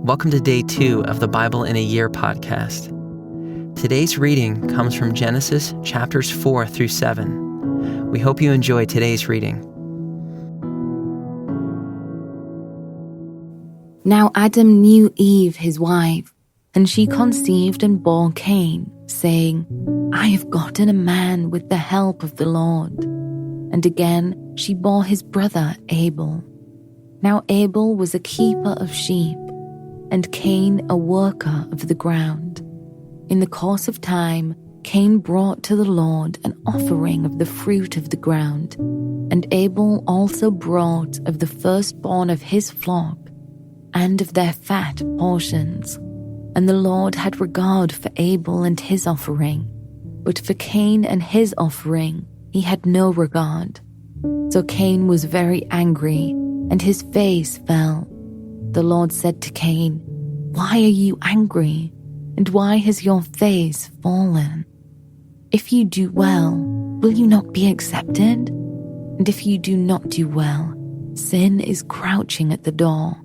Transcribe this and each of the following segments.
Welcome to day 2 of the Bible in a Year podcast. Today's reading comes from Genesis chapters 4 through 7. We hope you enjoy today's reading. Now Adam knew Eve his wife, and she conceived and bore Cain, saying, I have gotten a man with the help of the Lord. And again she bore his brother Abel. Now Abel was a keeper of sheep, and Cain a worker of the ground. In the course of time, Cain brought to the Lord an offering of the fruit of the ground, and Abel also brought of the firstborn of his flock, and of their fat portions. And the Lord had regard for Abel and his offering, but for Cain and his offering he had no regard. So Cain was very angry, and his face fell. The Lord said to Cain, Why are you angry, and why has your face fallen? If you do well, will you not be accepted? And if you do not do well, sin is crouching at the door.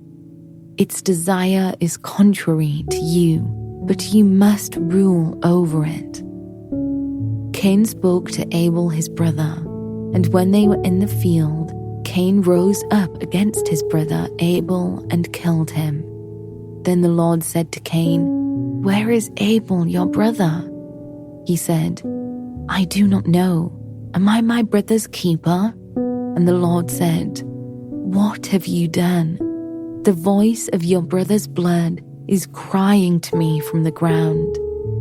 Its desire is contrary to you, but you must rule over it. Cain spoke to Abel his brother, and when they were in the field, Cain rose up against his brother Abel and killed him. Then the Lord said to Cain, Where is Abel your brother? He said, I do not know. Am I my brother's keeper? And the Lord said, What have you done? The voice of your brother's blood is crying to me from the ground,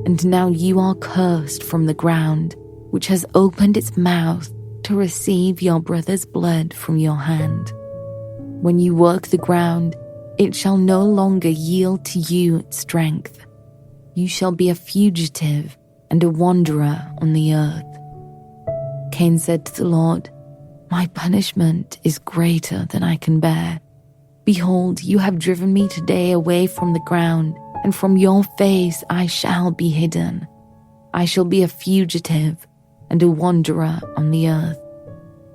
and now you are cursed from the ground, which has opened its mouth to receive your brother's blood from your hand. When you work the ground, it shall no longer yield to you strength. You shall be a fugitive and a wanderer on the earth. Cain said to the Lord, My punishment is greater than I can bear. Behold, you have driven me today away from the ground, and from your face I shall be hidden. I shall be a fugitive and a wanderer on the earth,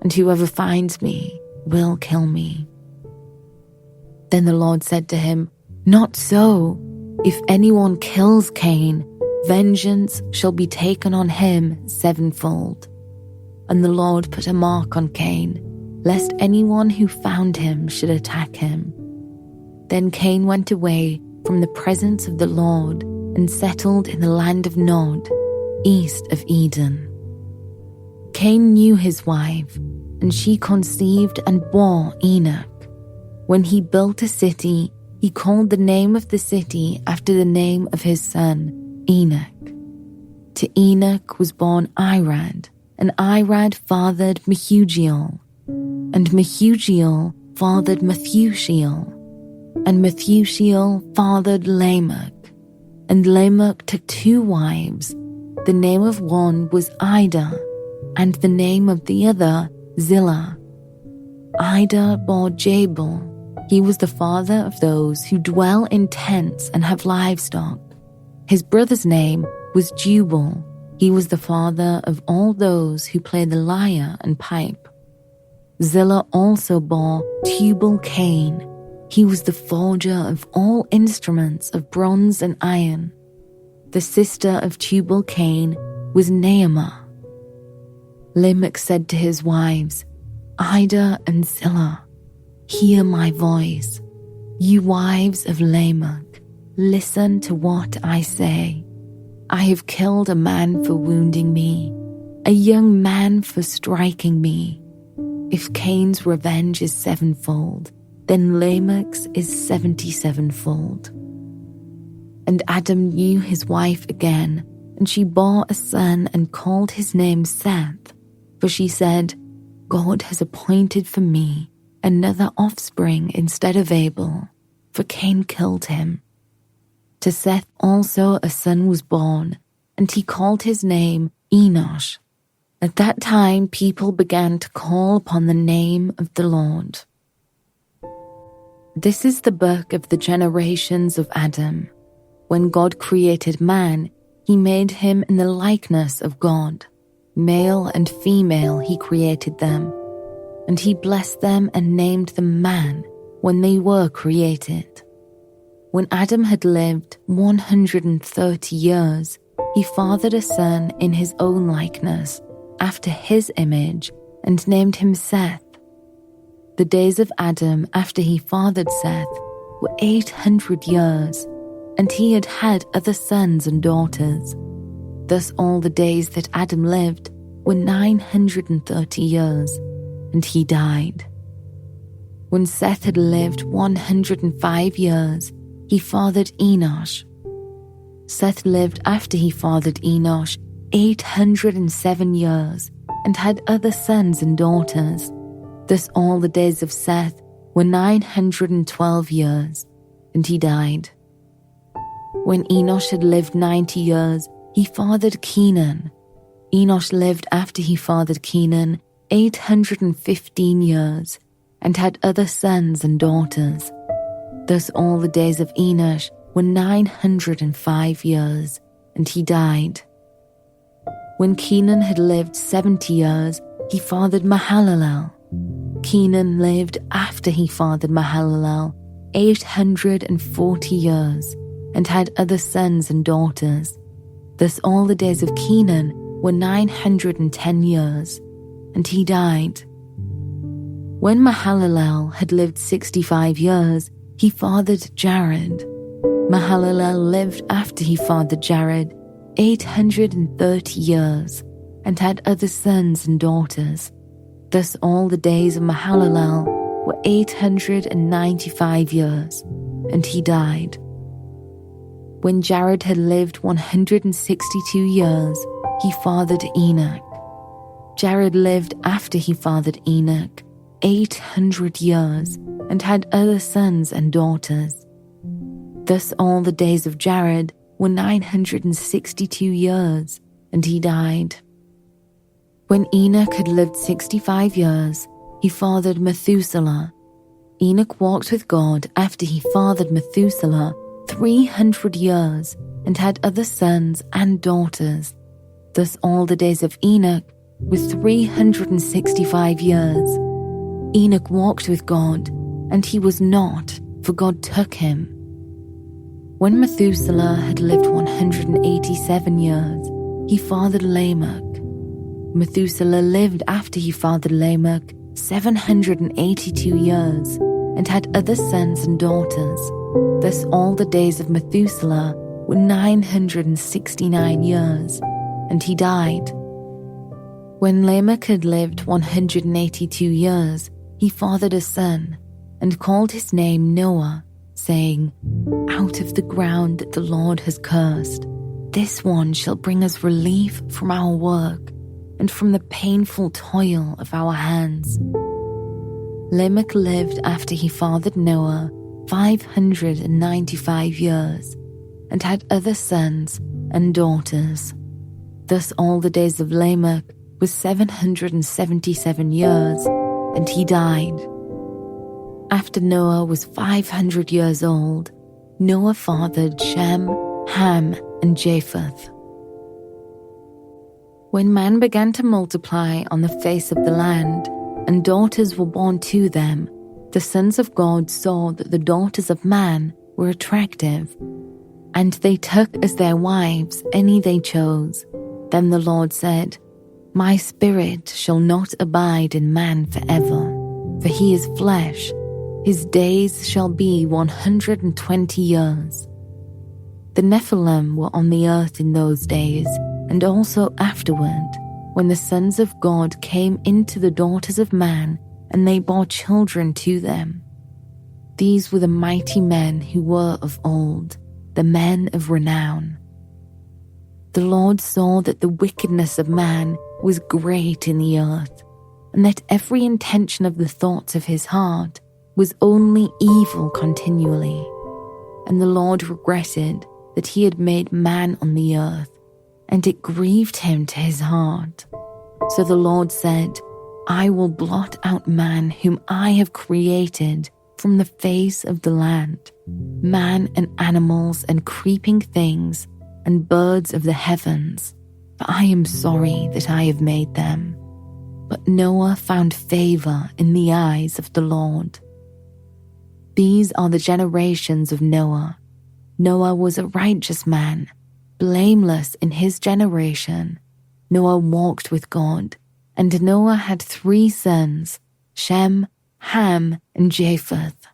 and whoever finds me will kill me. Then the Lord said to him, Not so. If anyone kills Cain, vengeance shall be taken on him sevenfold. And the Lord put a mark on Cain, lest anyone who found him should attack him. Then Cain went away from the presence of the Lord and settled in the land of Nod, east of Eden. Cain knew his wife, and she conceived and bore Enoch. When he built a city, he called the name of the city after the name of his son, Enoch. To Enoch was born Irad, and Irad fathered Mehujael, and Mehujael fathered Methushael, and Methushael fathered Lamech. And Lamech took 2 wives. The name of one was Ida, and the name of the other Zillah. Ida bore Jabal. He was the father of those who dwell in tents and have livestock. His brother's name was Jubal. He was the father of all those who play the lyre and pipe. Zillah also bore Tubal-Cain. He was the forger of all instruments of bronze and iron. The sister of Tubal-Cain was Naamah. Lamech said to his wives, Ida and Zillah, hear my voice. You wives of Lamech, listen to what I say. I have killed a man for wounding me, a young man for striking me. If Cain's revenge is 7-fold, then Lamech's is 77-fold. And Adam knew his wife again, and she bore a son and called his name Seth, for she said, God has appointed for me another offspring instead of Abel, for Cain killed him. To Seth also a son was born, and he called his name Enosh. At that time people began to call upon the name of the Lord. This is the book of the generations of Adam. When God created man, he made him in the likeness of God. Male and female he created them. And he blessed them and named them man when they were created. When Adam had lived 130 years, he fathered a son in his own likeness, after his image, and named him Seth. The days of Adam after he fathered Seth were 800 years, and he had had other sons and daughters. Thus all the days that Adam lived were 930 years, and he died. When Seth had lived 105 years, he fathered Enosh. Seth lived after he fathered Enosh 807 years, and had other sons and daughters. Thus all the days of Seth were 912 years, and he died. When Enosh had lived 90 years, he fathered Kenan. Enosh lived after he fathered Kenan 815 years, and had other sons and daughters. Thus all the days of Enosh were 905 years, and he died. When Kenan had lived 70 years, he fathered Mahalalel. Kenan lived after he fathered Mahalalel 840 years, and had other sons and daughters. Thus all the days of Kenan were 910 years, and he died. When Mahalalel had lived 65 years, he fathered Jared. Mahalalel lived after he fathered Jared 830 years, and had other sons and daughters. Thus all the days of Mahalalel were 895 years, and he died. When Jared had lived 162 years, he fathered Enoch. Jared lived after he fathered Enoch 800 years, and had other sons and daughters. Thus all the days of Jared were 962 years, and he died. When Enoch had lived 65 years, he fathered Methuselah. Enoch walked with God after he fathered Methuselah 300 years, and had other sons and daughters. Thus all the days of Enoch were 365 years. Enoch walked with God, and he was not, for God took him. When Methuselah had lived 187 years, he fathered Lamech. Methuselah lived after he fathered Lamech 782 years, and had other sons and daughters. Thus all the days of Methuselah were 969 years, and he died. When Lamech had lived 182 years, he fathered a son, and called his name Noah, saying, "Out of the ground that the Lord has cursed, this one shall bring us relief from our work, and from the painful toil of our hands." Lamech lived after he fathered Noah 595 years, and had other sons and daughters. Thus all the days of Lamech were 777 years, and he died. After Noah was 500 years old, Noah fathered Shem, Ham, and Japheth. When man began to multiply on the face of the land, and daughters were born to them, the sons of God saw that the daughters of man were attractive, and they took as their wives any they chose. Then the Lord said, "My spirit shall not abide in man forever, for he is flesh. His days shall be 120 years. The Nephilim were on the earth in those days, and also afterward, when the sons of God came into the daughters of man, and they bore children to them. These were the mighty men who were of old, the men of renown. The Lord saw that the wickedness of man was great in the earth, and that every intention of the thoughts of his heart was only evil continually. And the Lord regretted that he had made man on the earth, and it grieved him to his heart. So the Lord said, I will blot out man whom I have created from the face of the land, man and animals and creeping things and birds of the heavens, for I am sorry that I have made them. But Noah found favor in the eyes of the Lord. These are the generations of Noah. Noah was a righteous man, blameless in his generation. Noah walked with God, and Noah had 3 sons, Shem, Ham, and Japheth.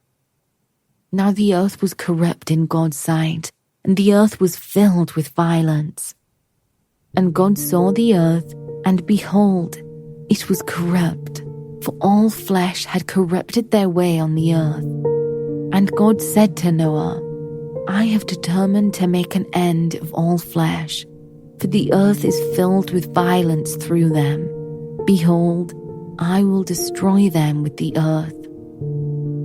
Now the earth was corrupt in God's sight, and the earth was filled with violence. And God saw the earth, and behold, it was corrupt, for all flesh had corrupted their way on the earth. And God said to Noah, I have determined to make an end of all flesh, for the earth is filled with violence through them. Behold, I will destroy them with the earth.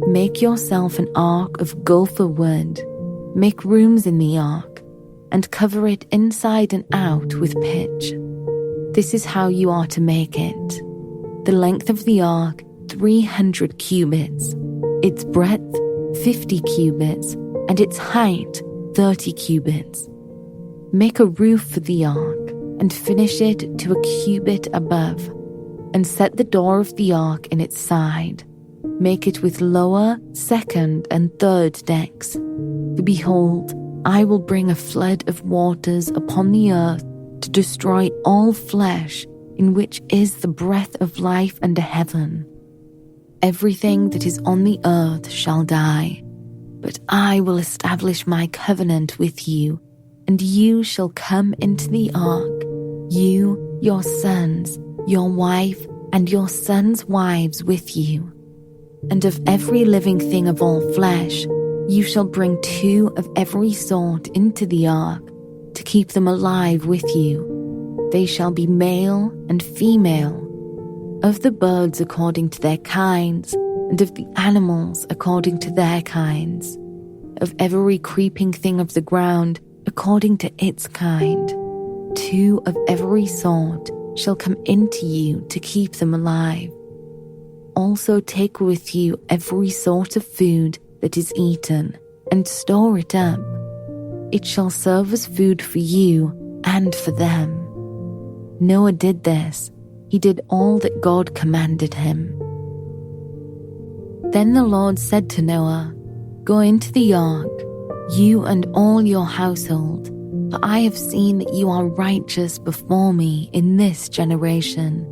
Make yourself an ark of gopher wood. Make rooms in the ark, and cover it inside and out with pitch. This is how you are to make it. The length of the ark, 300 cubits, its breadth, 50 cubits, and its height, 30 cubits. Make a roof for the ark, and finish it to a cubit above, and set the door of the ark in its side. Make it with lower, second, and third decks. For behold, I will bring a flood of waters upon the earth to destroy all flesh, in which is the breath of life under heaven. Everything that is on the earth shall die, but I will establish my covenant with you, and you shall come into the ark, you, your sons, your wife, and your sons' wives with you. And of every living thing of all flesh, you shall bring 2 of every sort into the ark, to keep them alive with you. They shall be male and female. Of the birds according to their kinds, and of the animals according to their kinds. Of every creeping thing of the ground according to its kind. 2 of every sort shall come into you to keep them alive. Also take with you every sort of food that is eaten, and store it up. It shall serve as food for you and for them. Noah did this. He did all that God commanded him. Then the Lord said to Noah, Go into the ark, you and all your household, for I have seen that you are righteous before me in this generation.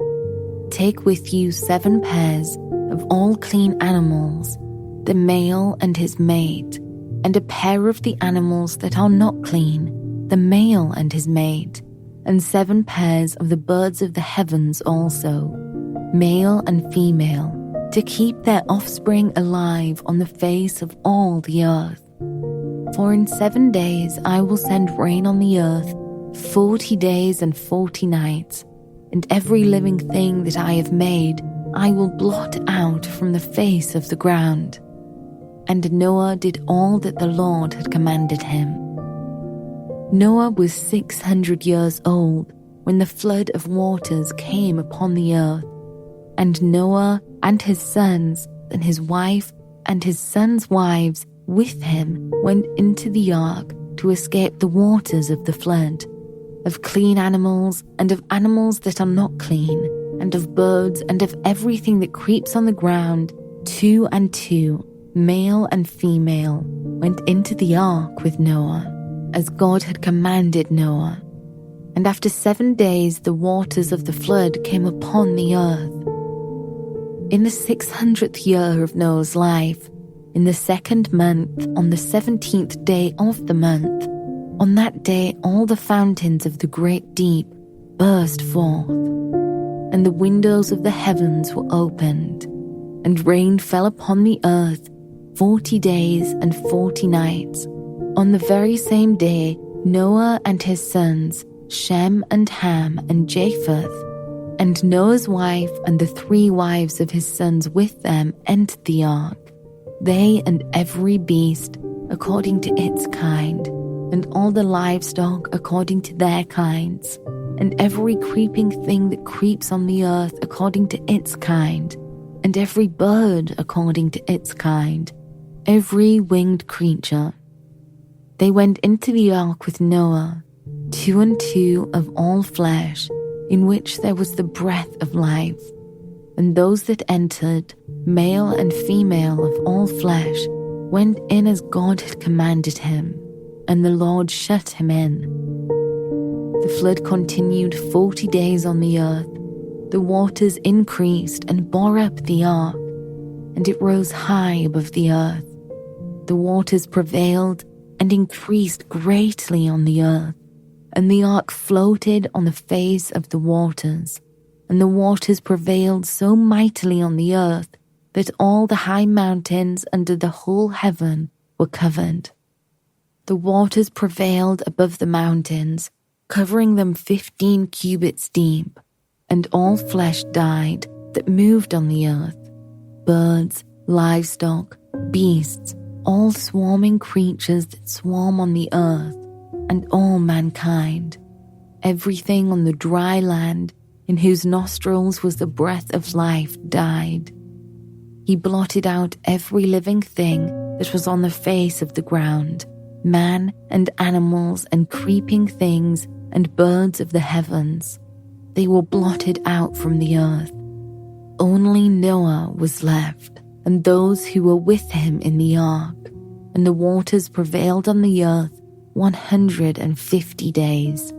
Take with you 7 pairs of all clean animals, the male and his mate, and a pair of the animals that are not clean, the male and his mate, and 7 pairs of the birds of the heavens also, male and female, to keep their offspring alive on the face of all the earth. For in 7 days I will send rain on the earth, 40 days and 40 nights, and every living thing that I have made I will blot out from the face of the ground. And Noah did all that the Lord had commanded him. Noah was 600 years old when the flood of waters came upon the earth. And Noah and his sons and his wife and his sons' wives with him went into the ark to escape the waters of the flood, of clean animals and of animals that are not clean, and of birds and of everything that creeps on the ground. 2 and 2, male and female, went into the ark with Noah, as God had commanded Noah. And after 7 days the waters of the flood came upon the earth. In the 600th year of Noah's life, in the 2nd month, on the 17th day of the month, on that day all the fountains of the great deep burst forth, and the windows of the heavens were opened, and rain fell upon the earth 40 days and 40 nights. On the very same day, Noah and his sons, Shem and Ham and Japheth, and Noah's wife and the 3 wives of his sons with them entered the ark, they and every beast according to its kind, and all the livestock according to their kinds, and every creeping thing that creeps on the earth according to its kind, and every bird according to its kind, every winged creature. They went into the ark with Noah, 2 and 2 of all flesh, in which there was the breath of life. And those that entered, male and female of all flesh, went in as God had commanded him. and the Lord shut him in. The flood continued 40 days on the earth. The waters increased and bore up the ark, and it rose high above the earth. The waters prevailed and increased greatly on the earth, and the ark floated on the face of the waters. And the waters prevailed so mightily on the earth that all the high mountains under the whole heaven were covered. The waters prevailed above the mountains, covering them 15 cubits deep, and all flesh died that moved on the earth, birds, livestock, beasts, all swarming creatures that swarm on the earth, and all mankind, everything on the dry land in whose nostrils was the breath of life died. He blotted out every living thing that was on the face of the ground, man and animals and creeping things and birds of the heavens. They were blotted out from the earth. Only Noah was left, and those who were with him in the ark, and the waters prevailed on the earth 150 days.